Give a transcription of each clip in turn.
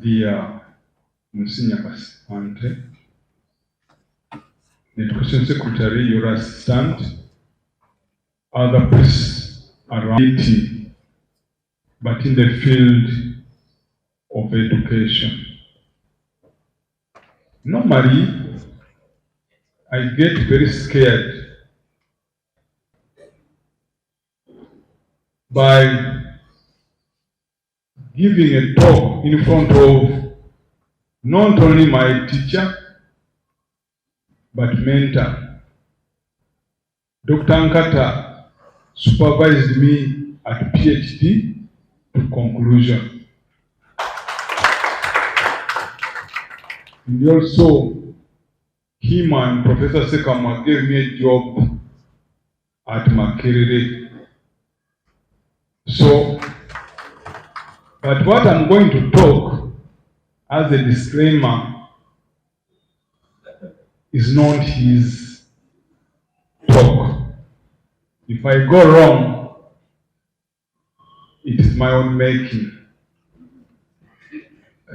dear Monsignor Kasante, the Education Secretary, your assistant, other priests around 80, but in the field of education. Normally, I get very scared by giving a talk in front of not only my teacher, but mentor. Dr. Nkata supervised me at PhD to conclusion. And also, him and Professor Sekama gave me a job at Makerere. So, but what I'm going to talk as a disclaimer is not his talk. If I go wrong, it is my own making.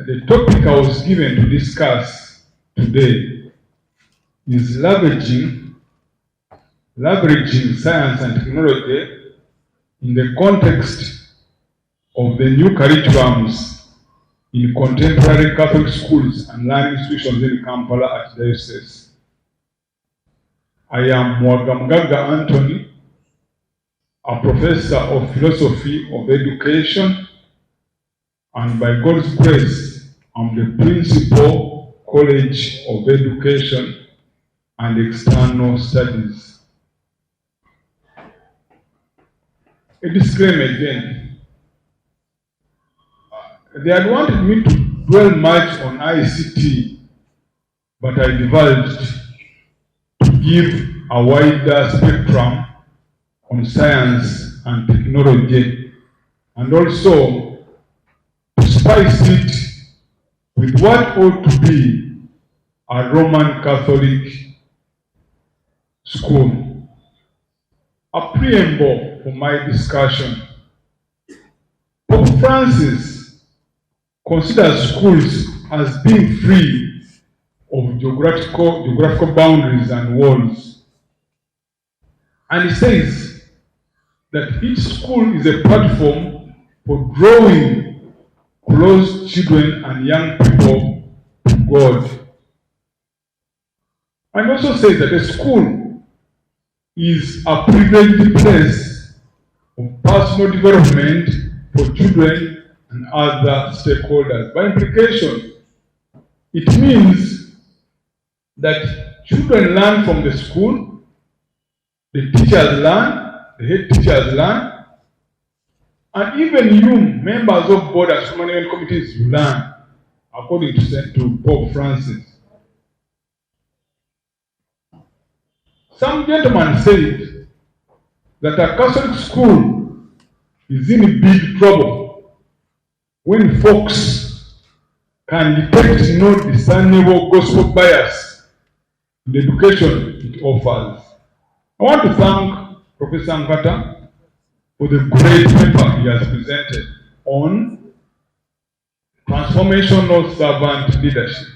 The topic I was given to discuss today is leveraging science and technology in the context of the new curriculums in contemporary Catholic schools and learning institutions in Kampala Archdiocese. I am Mwanga Mugagga Anthony, a professor of philosophy of education, and by God's grace, I'm the principal College of Education and External Studies. A disclaimer again. They had wanted me to dwell much on ICT, but I divulged to give a wider spectrum on science and technology, and also to spice it with what ought to be a Roman Catholic school. A preamble for my discussion. Pope Francis considers schools as being free of geographical boundaries and walls. And he says that each school is a platform for drawing close children and young people to God. And also says that a school is a privileged place of personal development for children and other stakeholders. By implication, it means that children learn from the school, the teachers learn, the head teachers learn, and even you, members of board and school management committees, you learn, according to Pope Francis. Some gentleman said that a Catholic school is in big trouble when folks can detect no discernible gospel bias in the education it offers. I want to thank Professor Nkata for the great paper he has presented on transformational servant leadership.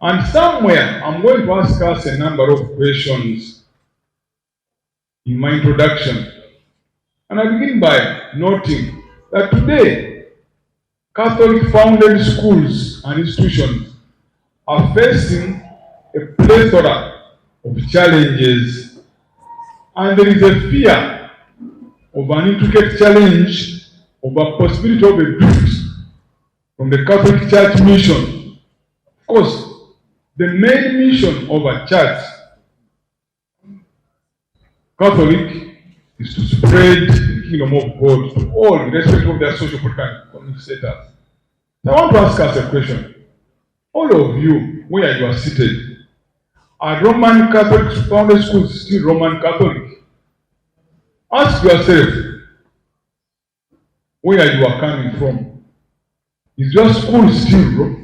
And somewhere I'm going to ask us a number of questions in my introduction. And I begin by noting that today, Catholic founded schools and institutions are facing a plethora of challenges, and there is a fear of an intricate challenge of a possibility of a drift from the Catholic Church mission. Of course, the main mission of a church, Catholic, is to spread the kingdom of God to all, irrespective of their social, political, and economic status. So I want to ask us a question. All of you, where you are seated, are Roman Catholic founded schools still Roman Catholic? Ask yourself where you are coming from. Is your school still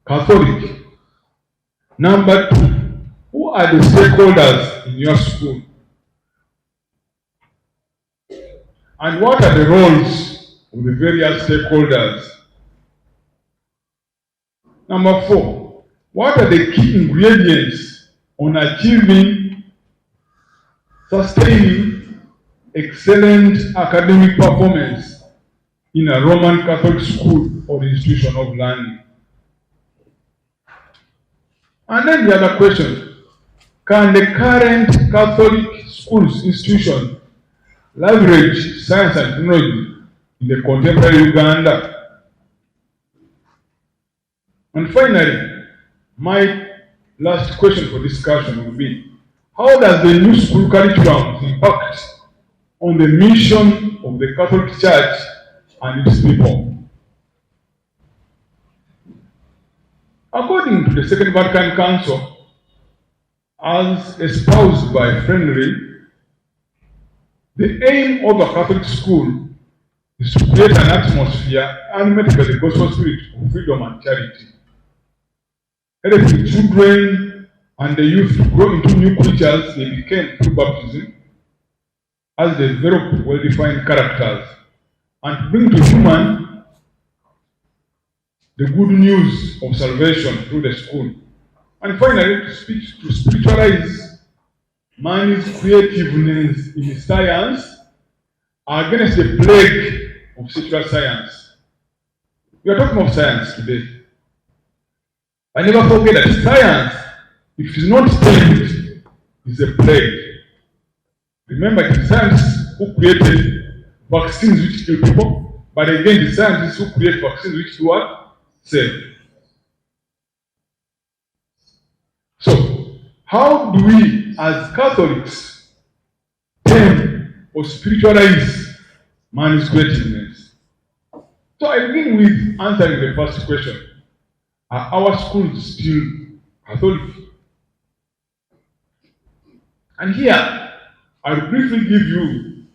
Catholic? Number two, who are the stakeholders in your school? And what are the roles of the various stakeholders? Number 4, what are the key ingredients on achieving, sustaining excellent academic performance in a Roman Catholic school or institution of learning? And then the other question, can the current Catholic schools institution leverage science and technology in the contemporary Uganda? And finally, my last question for discussion will be, how does the new school curriculum impact on the mission of the Catholic Church and its people? According to the Second Vatican Council, as espoused by Friendly, the aim of a Catholic school is to create an atmosphere animated by the gospel spirit of freedom and charity, helping children and the youth to grow into new creatures they became through baptism, as they develop well-defined characters, and to bring to human the good news of salvation through the school. And finally, to spiritualize man's creativeness in science against the plague of secular science. We are talking of science today. I never forget that science, if it is not tamed, is a plague. Remember, it is scientists who created vaccines which kill people, but again, the scientists who create vaccines which do what? Save. So, how do we as Catholics tame or spiritualize man's greatness? So I begin with answering the first question. Are our schools still Catholic? And here, I'll briefly give you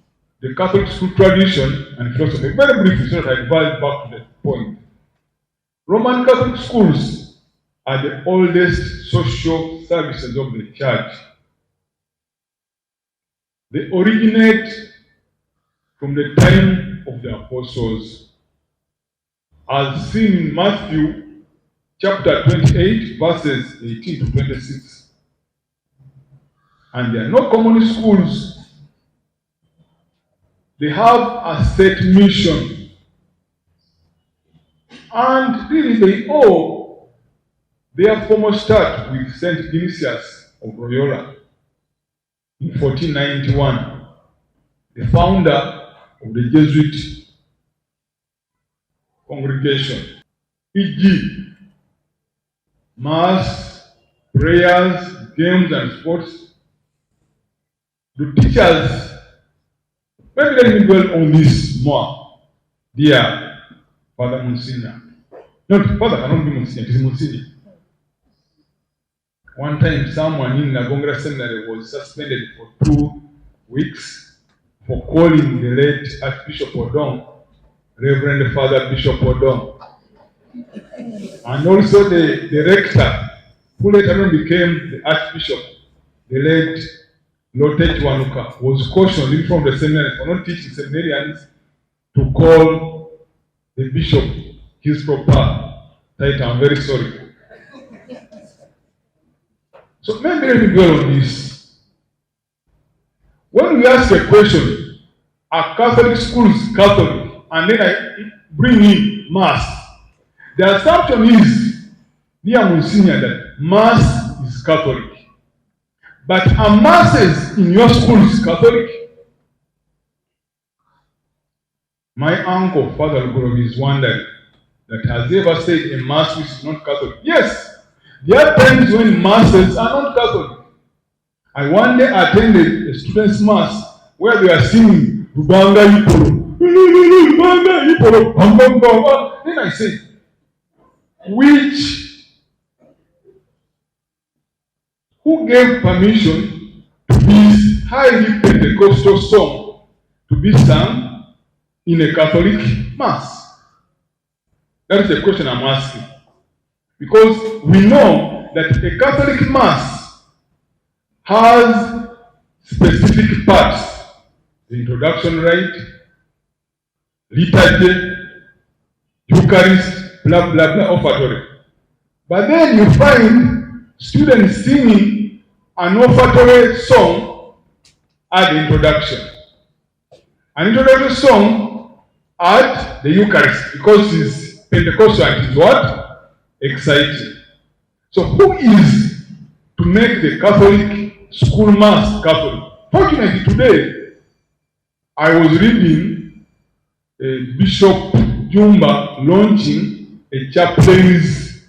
the Catholic school tradition and philosophy. Very briefly, so that I divide back to the point. Roman Catholic schools are the oldest social services of the church. They originate from the time of the apostles, as seen in Matthew chapter 28, verses 18 to 26. And there are no common schools. They have a set mission. And really they owe their formal start with St. Ignatius of Loyola in 1491, the founder of the Jesuit congregation, e.g. Mass, prayers, games and sports. The teachers, maybe let me dwell on this more, dear Father Monsignor. Not Father cannot be Monsignor, it is Monsignor. One time someone in Nagongera Seminary was suspended for 2 weeks for calling the late Archbishop Odong, Reverend Father Bishop Odong. And also the rector, who later on became the Archbishop, the late Lotte Chwanuka, was cautioned in from the seminary for not teaching seminarians to call the bishop his proper title. I'm very sorry. So maybe let me dwell on this. When we ask a question, are Catholic schools Catholic? And then I bring in Mass. The assumption is, dear Monsignor, that Mass is Catholic. But are Masses in your schools Catholic? My uncle, Father Lugorobi, is wondering that has he ever said a Mass which is not Catholic? Yes, there are times when Masses are not Catholic. I one day attended a students' Mass where they are singing Rubanga Ipolo. Rubanga Ipolo. Then I said, who gave permission to this highly Pentecostal song to be sung in a Catholic Mass? That is the question I'm asking. Because we know that a Catholic Mass has specific parts. The introduction rite, liturgy, Eucharist, blah, blah, blah, offertory. But then you find students singing an offertory song at the introduction. An introductory song at the Eucharist, because it's Pentecostal and it's what? Exciting. So who is to make the Catholic school mass Catholic? Fortunately today, I was reading Bishop Jumba launching a chaplain's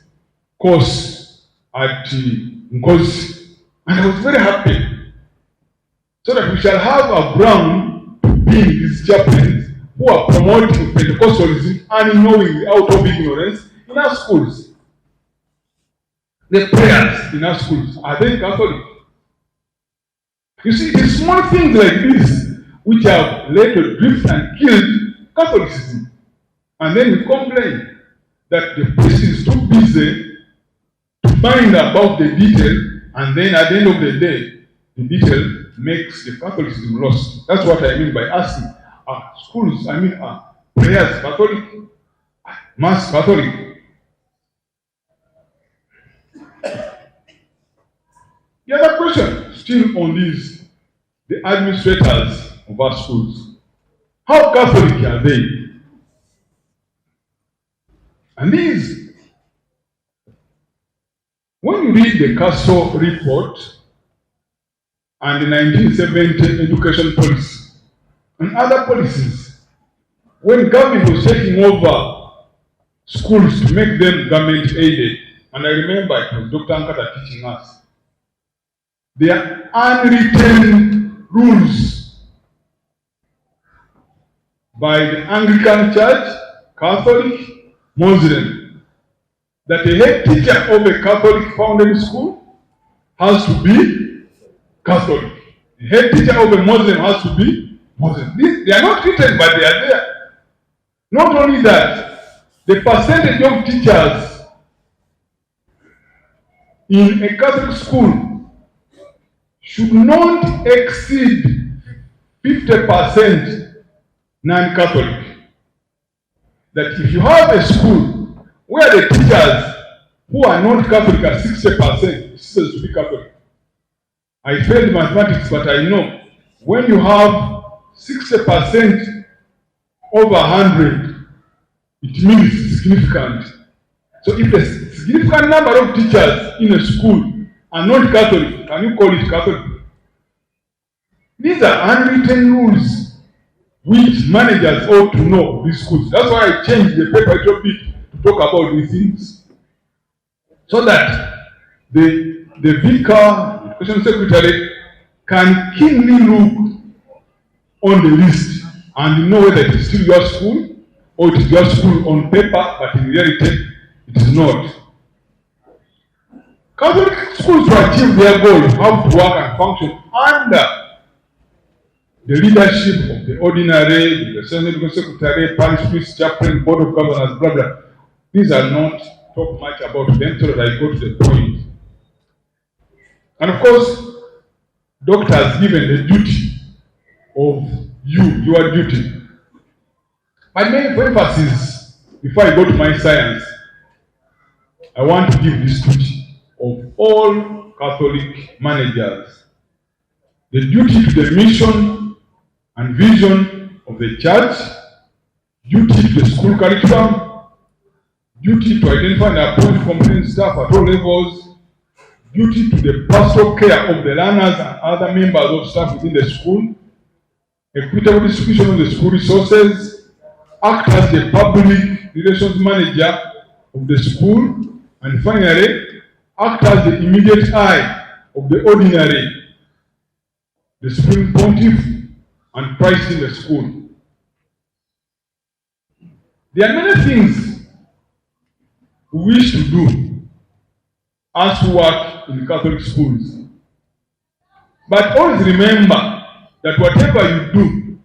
course at Nkosi, and I was very happy, so that we shall have a ground to be these chaplains who are promoting Pentecostalism unknowingly out of ignorance in our schools. The prayers in our schools, are they Catholic? You see, it is small things like this which have led to drift and killed Catholicism. And then we complain that the priest is too busy to find about the detail, and then at the end of the day, the detail makes the Catholicism lost. That's what I mean by asking, are schools, prayers Catholic? Mass Catholic? The other question, still on these, the administrators of our schools, how Catholic are they? And these, when you read the Castle report and the 1970 education policy and other policies, when government was taking over schools to make them government aided, and I remember it was Dr. Ankata teaching us, there are unwritten rules by the Anglican Church, Catholic, Muslim, that a head teacher of a Catholic founded school has to be Catholic. A head teacher of a Muslim has to be Muslim. They are not written, but they are there. Not only that, the percentage of teachers in a Catholic school should not exceed 50% non-Catholic. That if you have a school where the teachers who are not Catholic are 60%, it says to be Catholic. I failed mathematics, but I know when you have 60% over 100, it means it's significant. So if a significant number of teachers in a school are not Catholic, can you call it Catholic? These are unwritten rules which managers ought to know these schools. That's why I changed the paper a little bit to talk about these things. So that the vicar, the education secretary, can keenly look on the list and know whether it is still your school or it is your school on paper, but in reality it is not. Catholic schools to achieve their goal have to work and function under the leadership of the ordinary, the Senate Secretary, Parish Priest, Chaplain, Board of Governors, blah blah. These are not talk much about them, so that I go to the point. And of course, doctors given the duty of your duty. My main emphasis, before I go to my science, I want to give this duty of all Catholic managers, the duty to the mission and vision of the church, duty to the school curriculum, duty to identify and appoint competent staff at all levels, duty to the pastoral care of the learners and other members of staff within the school, equitable distribution of the school resources, act as the public relations manager of the school, and finally, act as the immediate eye of the ordinary, the supreme pontiff, and Christ in the school. There are many things we wish to do as who work in Catholic schools. But always remember that whatever you do,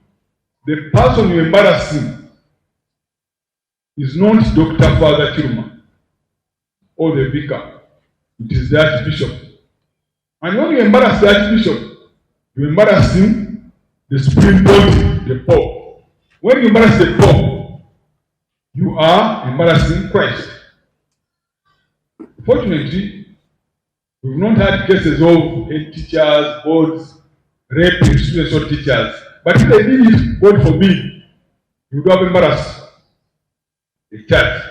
the person you're embarrassing is not Dr. Father Chiruma or the vicar. It is the Archbishop. And when you embarrass the Archbishop, you're embarrassing the Supreme Pontiff, the Pope. When you embarrass the Pope, you are embarrassing Christ. Fortunately, we've not had cases of head teachers, boards, raping students or teachers. But if they did it, God forbid, you would have embarrassed the church.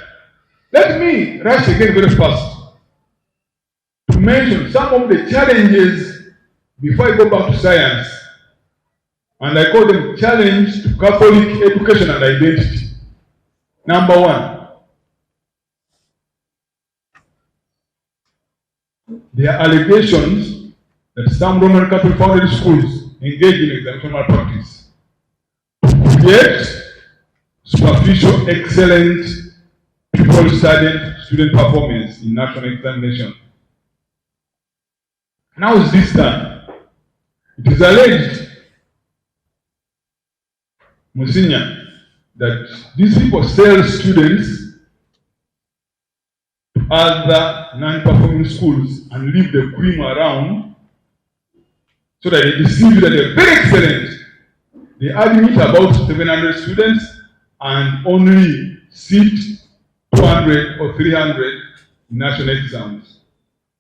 Let me rush again very fast to mention some of the challenges before I go back to science. And I call them challenge to Catholic education and identity. Number one, there are allegations that some Roman Catholic founded schools engage in examination malpractice to create superficial, excellent, pupil-studied student performance in national examination. How is this done? It is alleged, Monsignor, that these people sell students to other non-performing schools and leave the cream around so that they deceive that they're very excellent. They admit about 700 students and only seat 200 or 300 in national exams.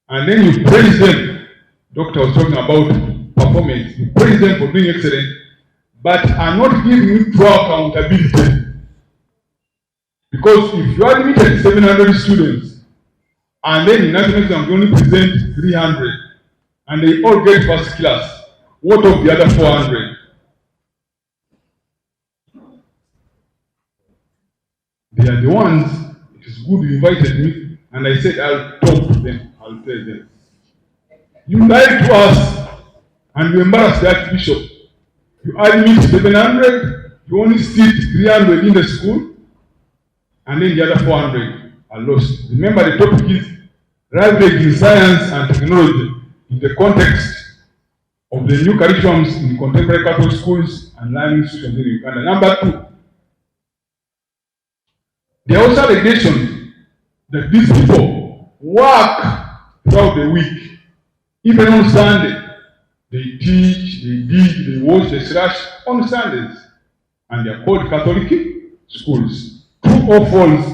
And then you praise them. Doctor was talking about performance. You praise them for being excellent, but are not giving you true accountability. Because if you admitted 700 students, and then in national exams you only present 300, and they all get first class, what of the other 400? They are the ones, it is good you invited me, and I said I'll talk to them, I'll tell them. You lied to us, and you embarrassed the Archbishop. You admit 700, you only sit 300 in the school, and then the other 400 are lost. Remember, the topic is rivalry in science and technology in the context of the new curriculums in contemporary Catholic schools and learning institutions in Uganda. Number two, there are also allegations that these people work throughout the week. Even on Sunday, they teach, they dig, they wash, they slash on Sundays. And they are called Catholic schools. True or false,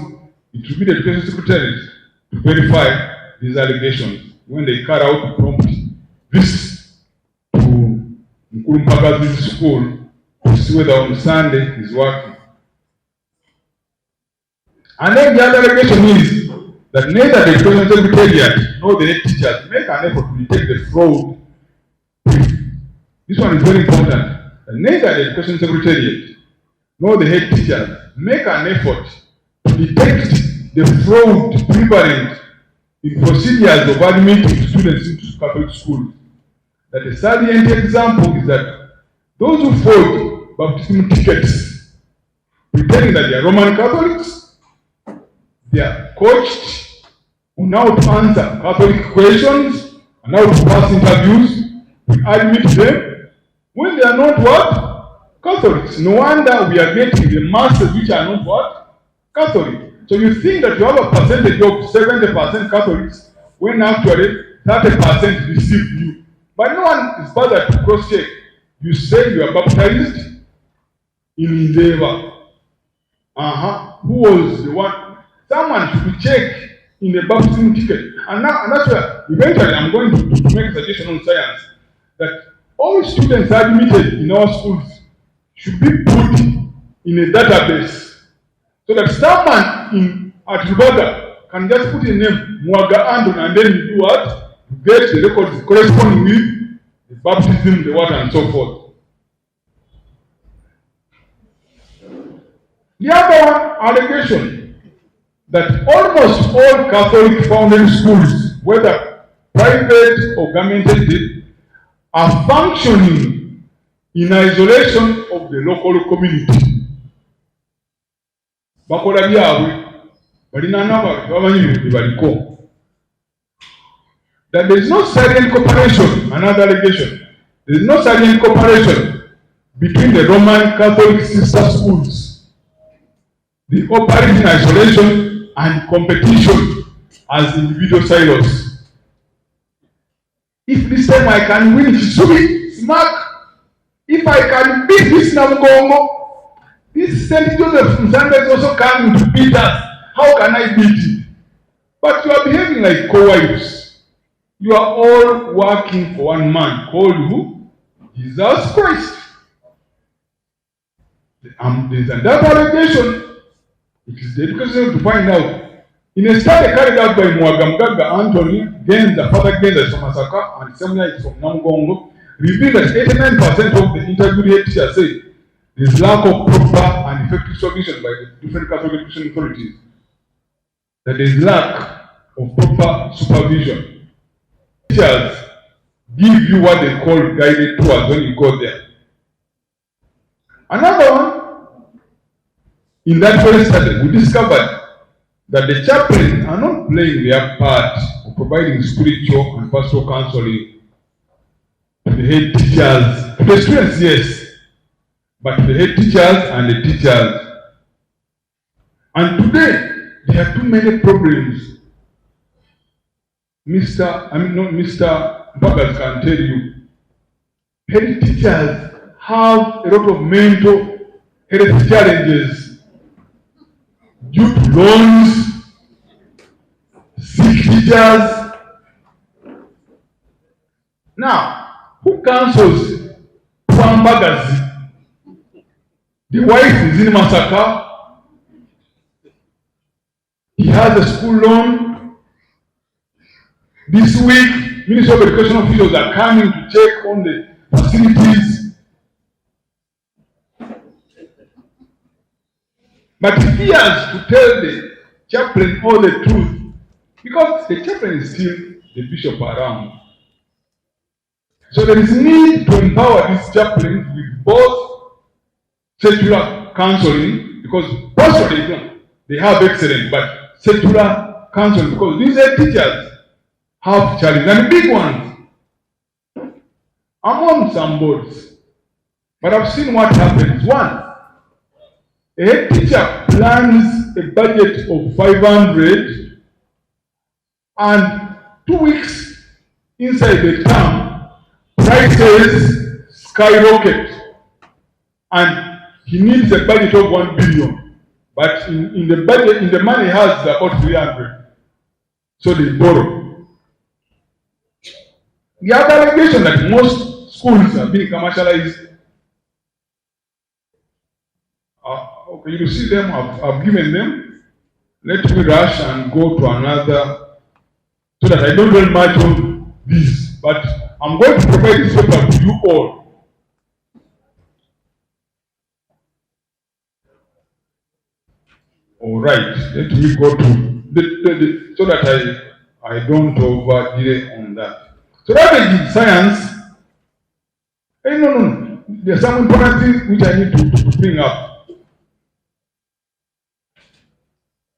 it will be the Education Secretariat to verify these allegations when they carry out prompt visits to Nkurumpaga's school to see whether on Sunday is working. And then the other allegation is that neither the Education Secretariat nor the head teachers make an effort to detect the fraud. This one is very important. That neither the Education Secretariat nor the head teachers make an effort to detect the fraud prevalent in procedures of admitting students into Catholic schools. That a salient example is that those who forge baptism tickets, pretending that they are Roman Catholics, they are coached on how to answer Catholic questions and how to pass interviews. We admit them when they are not what? Catholics. No wonder we are getting the masses which are not what? Catholic. So you think that you have a percentage of 70% Catholics when actually 30% deceive you. But no one is bothered to cross-check. You say you are baptized in endeavor. Who was the one? Someone should check in the baptism ticket. And that's where eventually I'm going to make a suggestion on science that all students admitted in our schools should be put in a database so that someone at Uganda can just put in name Mwanga Anthony and then you do what? You get the records corresponding with the baptism, the water, and so forth. The other one, allegation that almost all Catholic founded schools, whether private or governmental, are functioning in isolation of the local community. Bakola byabwe balina naba bamanyi bye baliko. That there is no silent cooperation, another allegation. There is no silent cooperation between the Roman Catholic sister schools. They operate in isolation and competition as individual silos. If this time I can win Kisubi, Smack, if I can beat this Namugongo, this St. Joseph Mzanda is also coming to beat us. How can I beat it? But you are behaving acting like co-wives. You are all working for one man called who? Jesus Christ. There's another allegation. It is the education to find out. In a study carried out by Mwanga Mugagga Anthony, Genza, Father Genza from Masaka, and seminary from Namugongo, revealed that 89% of the interviewed teachers say there is lack of proper and effective supervision by the different Catholic education authorities. That there is lack of proper supervision. Teachers give you what they call guided tours when you go there. Another one, in that very study, we discovered that the chaplains are not playing their part of providing spiritual and pastoral counseling to the head teachers, to the students, yes, but to the head teachers and the teachers. And today, there are too many problems. Mr. Mugagga can tell you, head teachers have a lot of mental health challenges due to loans, sick teachers. Now, who counsels Mwambagazi? The wife is in Masaka. He has a school loan. This week, Ministry of Education officials are coming to check on the facilities. But he fears to tell the chaplain all the truth because the chaplain is still the bishop around. So there is need to empower these chaplains with both secular counseling, because pastorally they have excellent, but secular counseling, because these teachers have challenges and big ones. I'm on some boards, but I've seen what happens. One, a head teacher plans a budget of 500 and 2 weeks inside the term, prices skyrocket and he needs a budget of 1 billion. But in the budget, in the money he has about 300. So they borrow. The other allegation that most schools are being commercialized. Okay, you see them, I've given them. Let me rush and go to another so that I don't dwell much on this. But I'm going to provide this paper to you all. All right, let me go to so that I don't over-delay on that. So that is science. Hey, no. There are some important things which I need to bring up.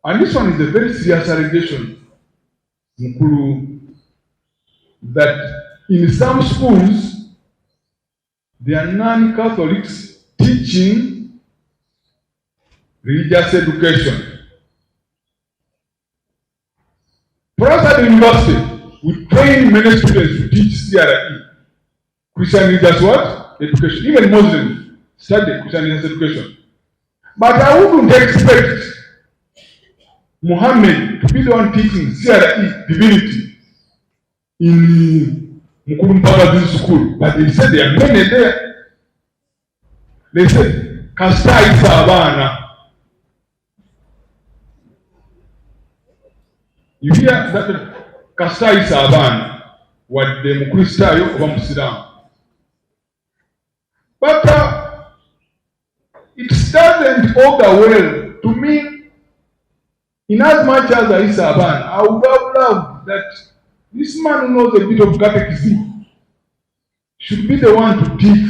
And this one is a very serious allegation, Mukulu, that in some schools, there are non-Catholics teaching religious education. Professor University, we train many students to teach CRE, Christian religious what? Education. Even Muslims study Christian religious education. But I wouldn't expect Muhammad to be the one teaching CRE divinity in Mukurumbaba's school. But they said there are many there. They said, Kasta Isabana. You hear that Kasta Isabana, what the Mukristayo of Amsterdam. But it doesn't augur well to me. In as much as I Saban, I would have loved that this man who knows a bit of catechism should be the one to teach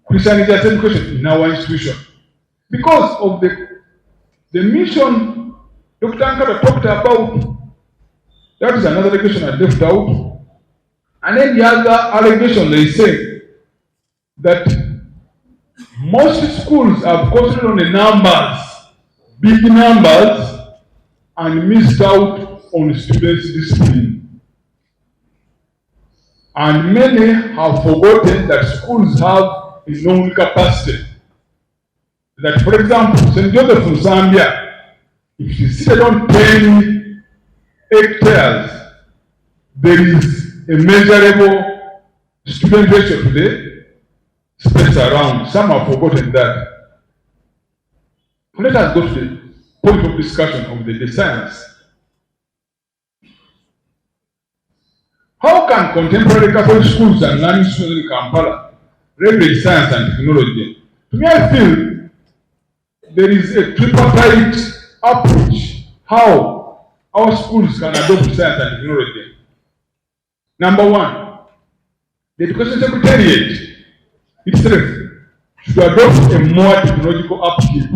Christian religious education in our institution. Because of the mission Dr. Ankara talked about, that is another allegation I left out. And then the other allegation they say that most schools have concentrated on the numbers, big numbers, and missed out on students' discipline. And many have forgotten that schools have a known capacity. That, for example, St. Joseph in Zambia, if you sit on 10 hectares, there is a measurable student ratio to the space around. Some have forgotten that. Let us go to the point of discussion of the science. How can contemporary Catholic schools and learning schools in Kampala leverage science and technology? To me, I feel there is a tripartite approach how our schools can adopt science and technology. Number one, the Education Secretariat itself should adopt a more technological upkeep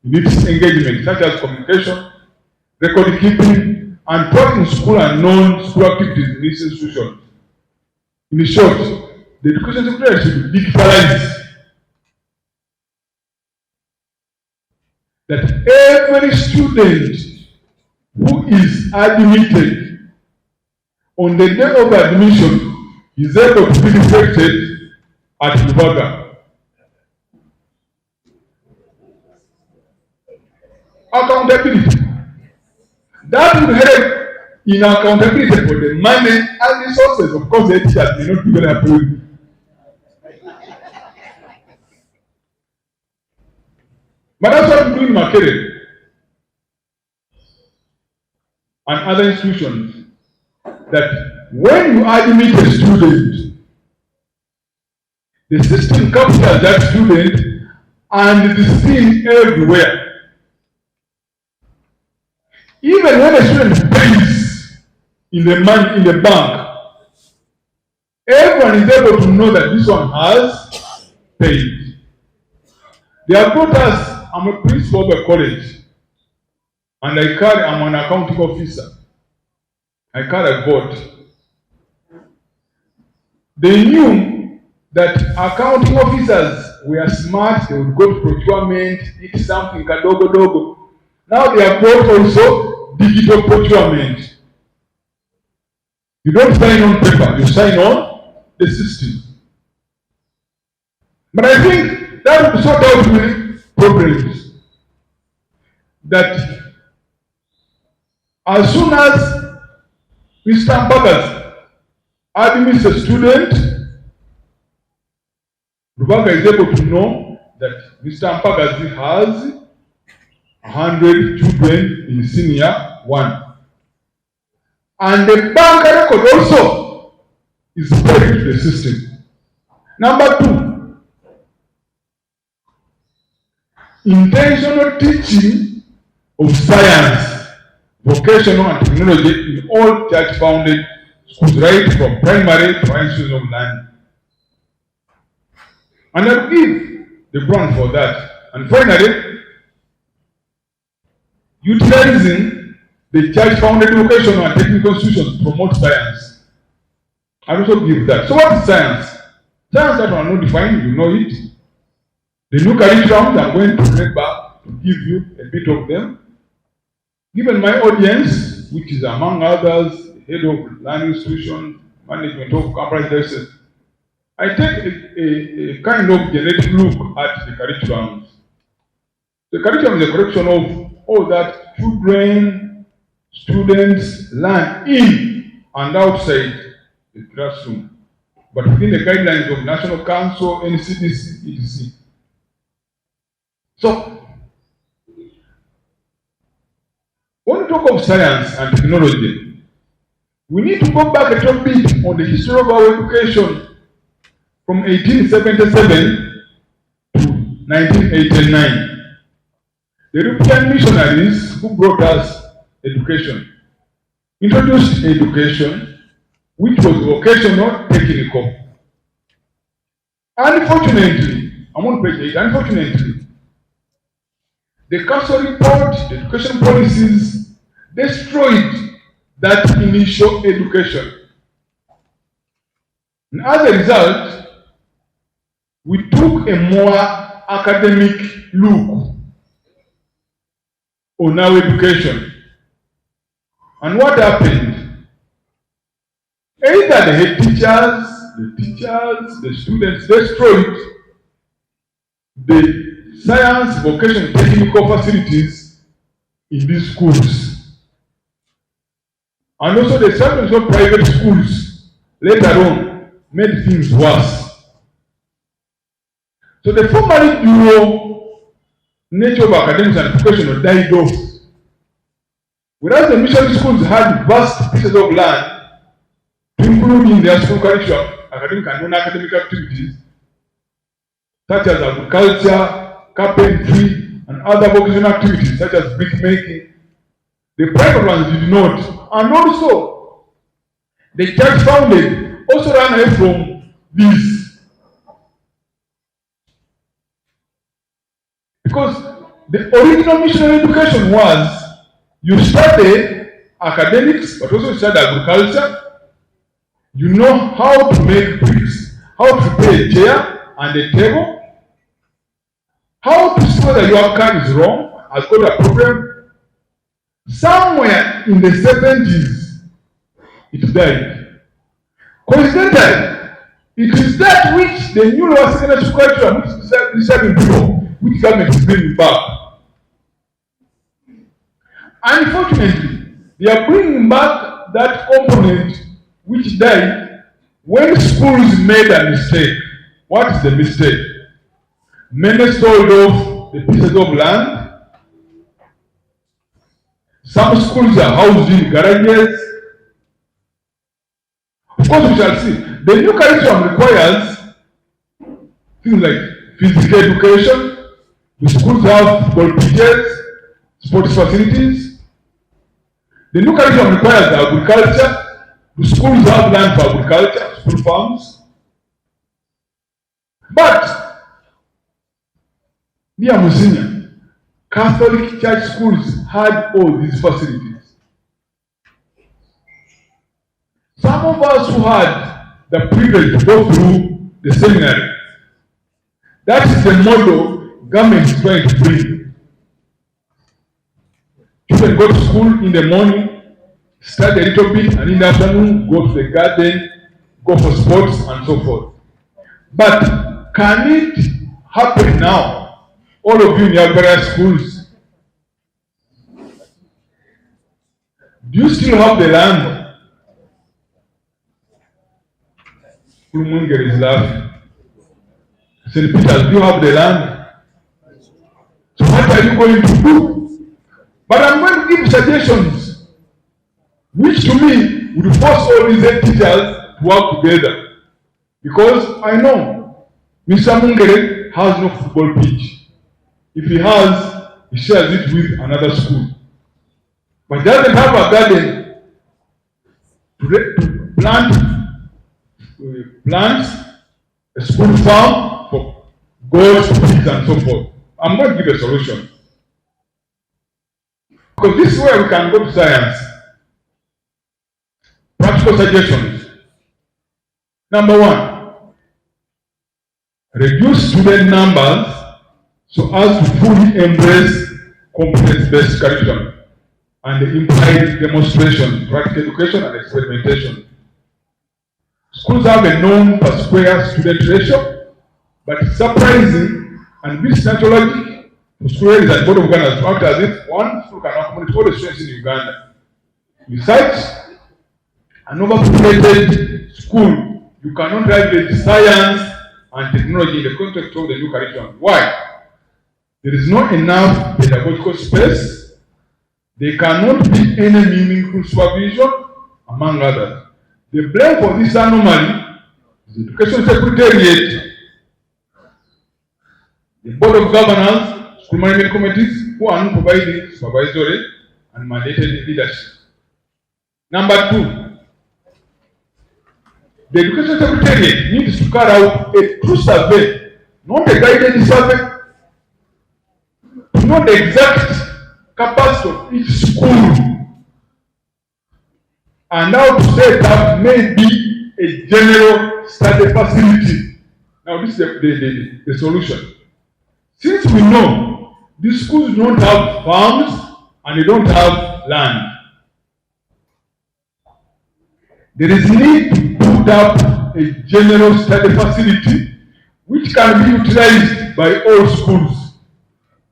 in its engagement, such as communication, record keeping, and taught in school and non-school activities in this institution. In short, the Education Secretariat should digitalize that every student who is admitted on the day of admission is able to be reflected at Mugagga. Accountability. That will help in accountability for the money and resources. Of course, the teachers may not be very happy with me. But that's what we do in Makerere and other institutions, that when you admit a student, the system captures that student and it is seen everywhere. Even when a student pays in the bank, everyone is able to know that this one has paid. They have brought us, I'm a principal of a college, and I'm an accounting officer. I carry a vote. They knew that accounting officers were smart, they would go to procurement, eat something, kadogo. Now they have brought also digital procurement. You don't sign on paper, you sign on the system. But I think that will sort out many problems. That as soon as Mr. Mugagga admits a student, Mugagga is able to know that Mr. Mugagga has 100 children in senior 1. And the bank record also is fed to the system. Number 2, intentional teaching of science, vocational and technology in all church-founded schools, right from primary to high institutions of learning. And I'll give the grant for that. And finally, utilizing the church-founded vocational and technical institutions to promote science. I also give that. So what is science? Science that are not defined, you know it. The new curriculum, I'm going to remember to give you a bit of them. Given my audience, which is among others, the head of learning institution, management of Kampala Archdiocese, I take a kind of genetic look at the curriculums. The curriculum is a collection of all that children, students learn in and outside the classroom, but within the guidelines of National Council, NCDC, etc. So, when we talk of science and technology, we need to go back a little bit on the history of our education from 1877 to 1989. The European missionaries who brought us education introduced education which was vocational, technical. Unfortunately, I'm on page 8, unfortunately, the Council report, the education policies destroyed that initial education. And as a result, we took a more academic look on our education. And what happened? Either the head teachers, the students destroyed the science, vocational, technical facilities in these schools. And also the establishment of private schools later on made things worse. So the formerly dual nature of academics and education died off. Whereas the mission schools had vast pieces of land to include in their school curriculum academic and non-academic activities such as agriculture, carpentry, and other vocational activities such as brickmaking, the private ones did not. And also, the church founded also ran away from this. Because the original missionary education was you study academics, but also you study agriculture. You know how to make bricks, how to prepare a chair and a table, how to see whether your car is wrong, has got a problem. Somewhere in the 70s, it died. Coincidentally, it is that which the new lower secondary school curriculum, which is researching people, which government is bringing back. Unfortunately, they are bringing back that component which died when schools made a mistake. What is the mistake? Many sold off the pieces of land. Some schools are housed in garages. Of course, we shall see. The new curriculum requires things like physical education. The schools have football pitches, sports facilities. The new curriculum requires agriculture. The schools have land for agriculture, school farms. But, dear Monsignor, Catholic church schools had all these facilities. Some of us who had the privilege to go through the seminary, that is the model government is trying to bring. Children go to school in the morning, study a little bit, and in the afternoon go to the garden, go for sports, and so forth. But can it happen now? All of you in your various schools, do you still have the land? Kulmunger is laughing. St. Peter, do you have the land? So what are you going to do? But I'm going to give suggestions, which to me would force all these teachers to work together. Because I know Mr. Mungere has no football pitch. If he has, he shares it with another school. But he doesn't have a garden to plant plants, a school farm for goats, pigs, and so forth. I'm going to give a solution. Because this is where we can go to science. Practical suggestions. Number one, reduce student numbers so as to fully embrace competence-based curriculum and the implied demonstration, practical education, and experimentation. Schools have a known per square student ratio, but it's surprising and this natural logic for school areas at board of Uganda to act as if one school can accommodate all the students in Uganda. Besides, an overpopulated school, you cannot regulate science and technology in the context of the new curriculum. Why? There is not enough pedagogical space. There cannot be any meaningful supervision, among others. The blame for this anomaly is the Education Secretariat, the Board of Governors, school management committees who are not providing supervisory and mandated leadership. Number two, the Education Secretariat needs to carry out a true survey, not a guided survey, to know the exact capacity of each school and how to set up maybe a general study facility. Now this is the solution. Since we know these schools don't have farms and they don't have land, there is need to put up a general study facility which can be utilized by all schools.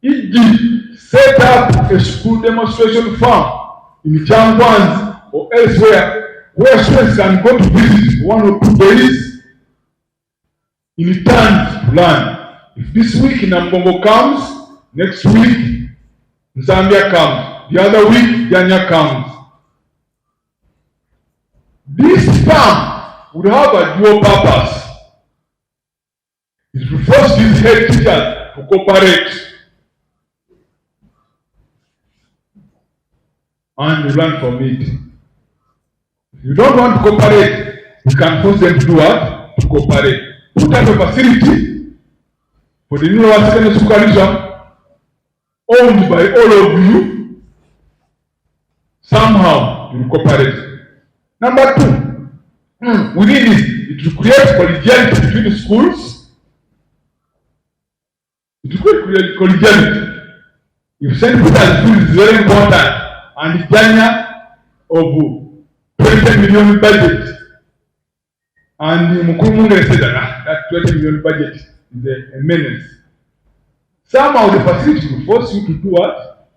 E.g., set up a school demonstration farm in Changwanz or elsewhere, where students can go to visit 1 or 2 days in turns to learn. If this week Namugongo comes, next week Zambia comes, the other week Janya comes. This term would have a dual purpose. It will force these head teachers to cooperate and learn from it. If you don't want to cooperate, you can force them to do what? To cooperate. Put up a facility for the new secondary school curriculum owned by all of you. Somehow you will cooperate. Number 2, within it will create collegiality between the schools. It will create collegiality. If St. Peter's School is very important and the Janya of 20 million budget, and the Mukumunga said that 20 million budget is a menace. Somehow the facility will force you to do what?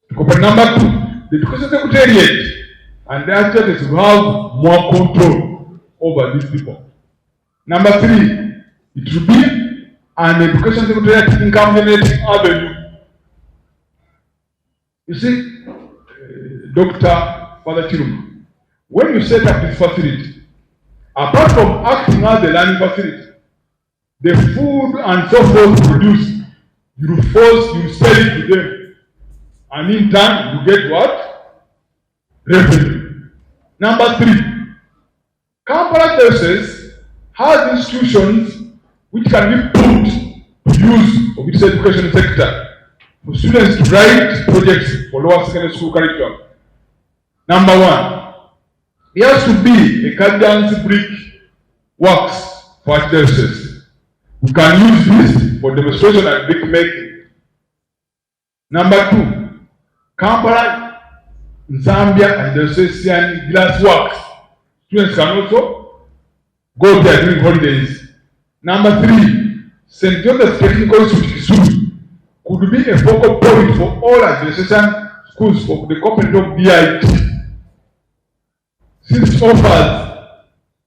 To cooperate. Number 2, the education secretariat and the Archdiocese will have more control over these people. Number 3, it will be an education secretariat income generating avenue. You see, Dr. Father Chiruma, when you set up this facility, apart from acting as a learning facility, the food and so forth produced, you sell it to them, and in turn you get what? Revenue. Number 3, Kampala Archdiocese has institutions which can be put to use of its education sector for students to write projects for lower secondary school curriculum. Number 1, there has to be a guidance brick works for Archdiocese. We can use this for demonstration and brick making. Number 2, Kampala, Zambia, and the Archdiocese glass works. Students can also go there during holidays. Number 3, St. Joseph's Technical Institute could be a focal point for all Archdiocese schools for the component of DIT, since it offers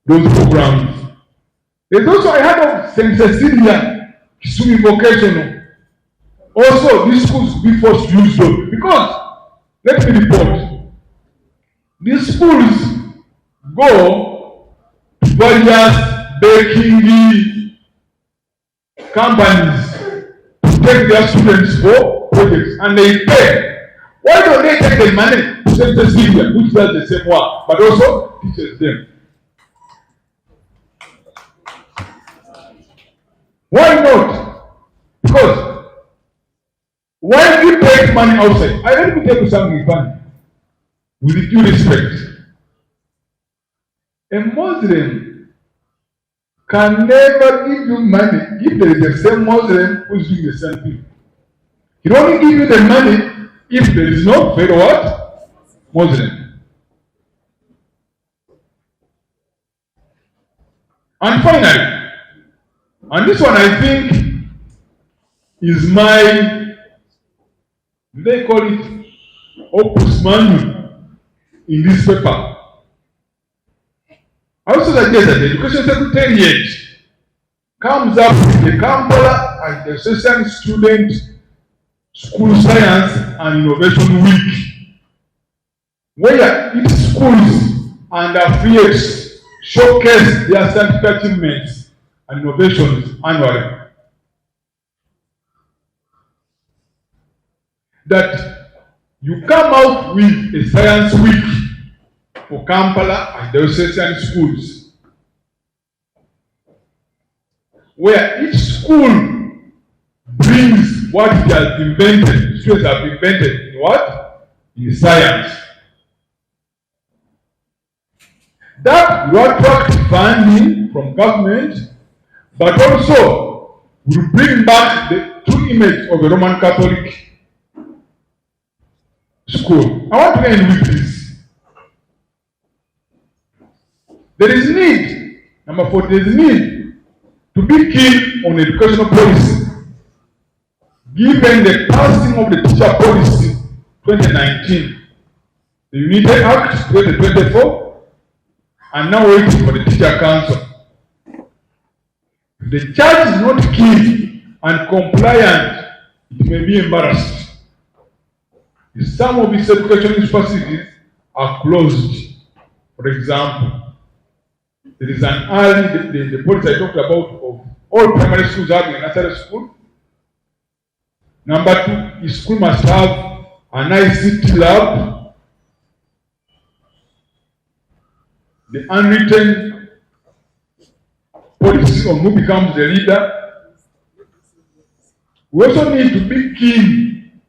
those programs. There's also a head of St. Cecilia Kisumi Vocational. Also, these schools will be forced to use those because, let me report, these schools go to various baking companies to take their students for projects, and they pay. Why don't they take the money to St. Cecilia, which does the same work, but also teaches them? Why not? Because why do you take money outside? Let me tell you something funny. With due respect, a Muslim can never give you money if there is the same Muslim who is doing the same thing. He only give you the money if there is no fellow what? Muslim. And finally, and this one I think is my, they call it opus magnum in this paper. I also suggest that the Education Secretariat comes up with the Kampala and the Association Student School Science and Innovation Week, where each schools and affiliates showcase their scientific achievements and innovations annually. That you come out with a science week for Kampala and the Archdiocese schools, where each school brings what it has invented. Students have invented in what? In science. That will attract funding from government, but also will bring back the true image of a Roman Catholic school. I want to end with this. There is need, number 4, there is need to be keen on educational policy, given the passing of the teacher policy 2019. the Unity Act 2024, and now waiting for the Teacher Council. If the church is not keen and compliant, it may be embarrassed. If some of its educational facilities are closed, for example, there is an early, the policy I talked about of all primary schools having a nursery school. Number two, the school must have an ICT lab. The unwritten policy on who becomes the leader. We also need to be keen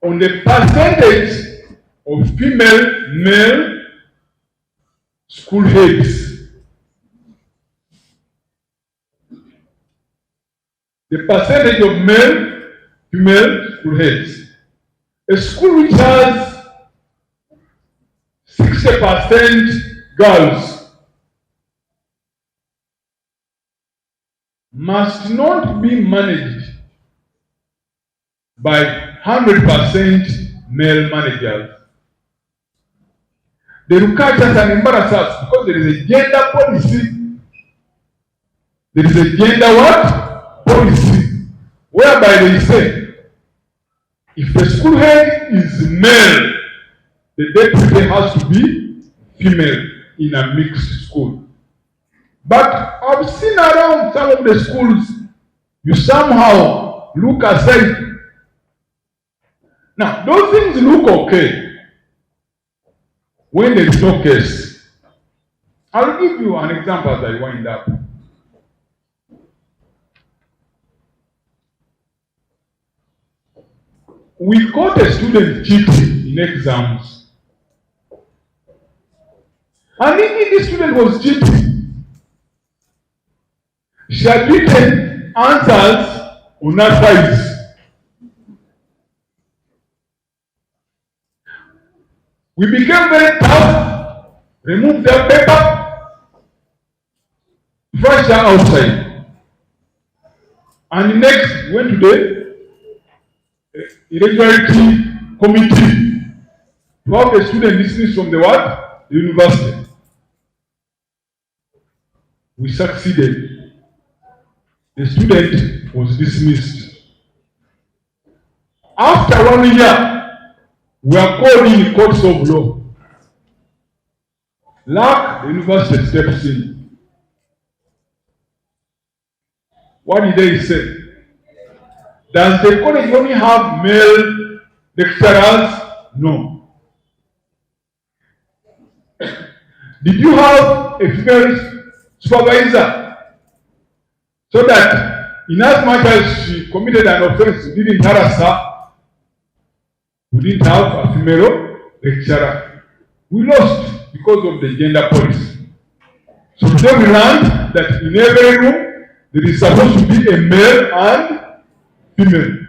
on the percentage of female-male school heads. The percentage of male-female school heads. A school which has 60% girls must not be managed by 100% male managers. They will catch us and embarrass us because there is a gender policy. There is a gender what? Policy. Whereby they say, if the school head is male, the deputy has to be female in a mixed school. But I've seen around some of the schools, you somehow look aside. Now, those things look okay when there is no case. I'll give you an example as I wind up. We caught a student cheating in exams. And if the student was cheating, she had written answers on her thighs. We became very tough, removed their paper, flushed her outside. And next went to the irregularity committee to have the student dismissed from the what? The university. We succeeded. The student was dismissed. After 1 year, we are called in courts of law. Like the university steps in. What did they say? Does the college only have male lecturers? No. Did you have a female supervisor? So that in as much as she committed an offense, you didn't harass her, we didn't have a female lecturer. We lost because of the gender policy. So today we learned that in every room there is supposed to be a male and female.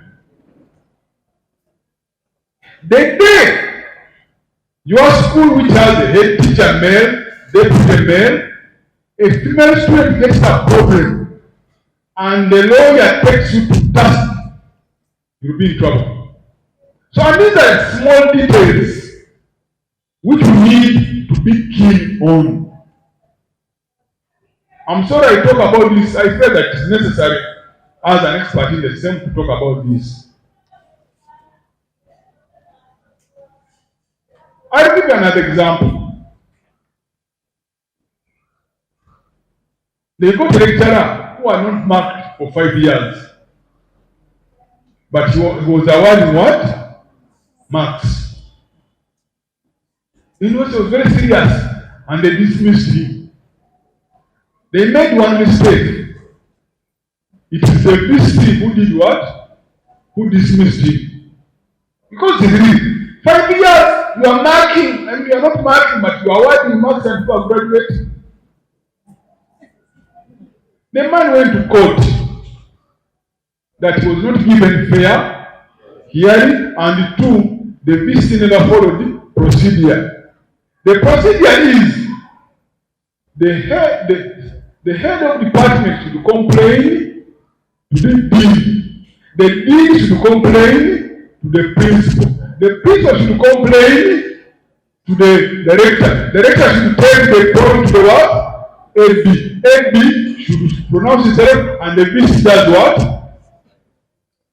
The day your school which has a head teacher male, deputy male, a female student gets a problem and the lawyer takes you to task, you'll be in trouble. So these are small details which we need to be keen on. I'm sorry I talk about this. I feel that it's necessary as an expert in the same to talk about this. I'll give you another example. They got a lecturer who are not marked for 5 years. But he was awarded what? Marks. The university was very serious and they dismissed him. They made one mistake. It is the VC who did what? Who dismissed him. Because he did 5 years, you are marking, and you are not marking, but you are awarding marks and you are graduating. The man went to court that he was not given fair hearing, and two, the VC never followed the procedure. The procedure is the head of department should complain to the dean. The dean should complain to the principal. The principal should complain to the director. The director should take the point to the what? AB. AB should pronounce itself, and the BC does what?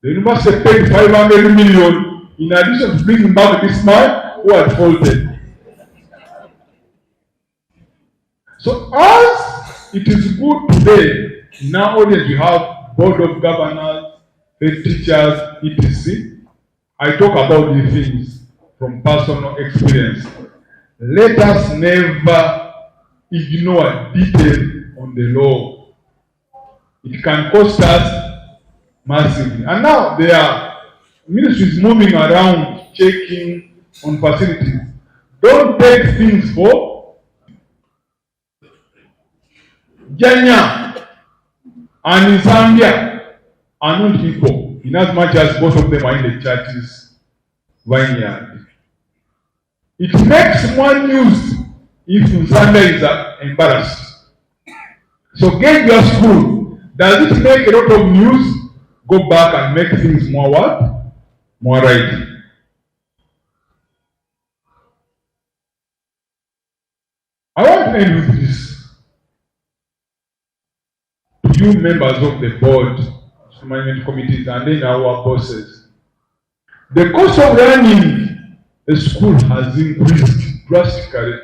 The university paid 500 million in addition to bringing back this man who had faulted. So as it is good today, nowadays we have board of governors, head teachers, etc. I talk about these things from personal experience. Let us never ignore detail on the law. It can cost us massively. And now there are ministries moving around checking on facilities. Don't take things for Janya and Zambia are not equal, in as much as both of them are in the church's vineyard. It makes more news if Zambia is embarrassed. So get your school. Does it make a lot of news? Go back and make things more what? More right. I want to end with this. To you members of the board, management committees, and then our bosses, the cost of running a school has increased drastically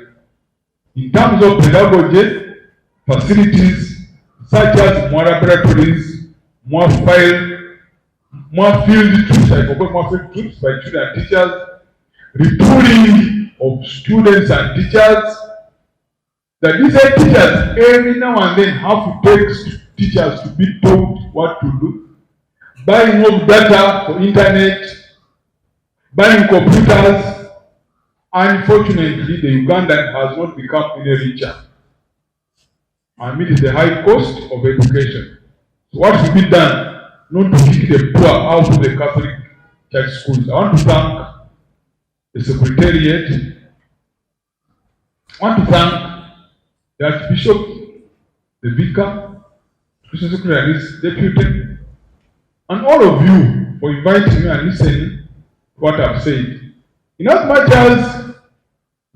in terms of pedagogy, facilities, such as more laboratories, more field trips, more field trips by children and teachers, retooling of students and teachers. That these teachers every now and then have to take teachers to be told what to do, buying of data for internet, buying computers. Unfortunately, the Ugandan has not become any richer amid the high cost of education. So what should be done not to kick the poor out of the Catholic Church schools? I want to thank the Secretariat. I want to thank the Archbishop, the Vicar, Christian Secretary and his deputy, and all of you for inviting me and listening to what I've said. In as much as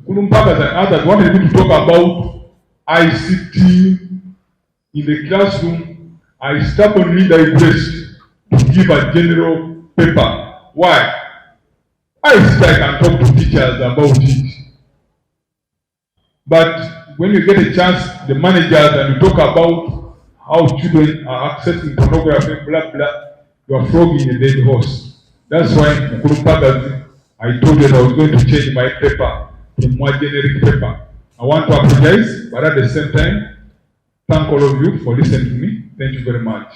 Kulumpakas and others wanted me to talk about ICT in the classroom, I stubbornly digressed to give a general paper. Why? ICT I can talk to teachers about it. But when you get a chance, the managers, and you talk about how children are accessing pornography, blah, blah, you are flogging a dead horse. That's why I told you that I was going to change my paper to a more generic paper. I want to apologize, but at the same time, thank all of you for listening to me. Thank you very much.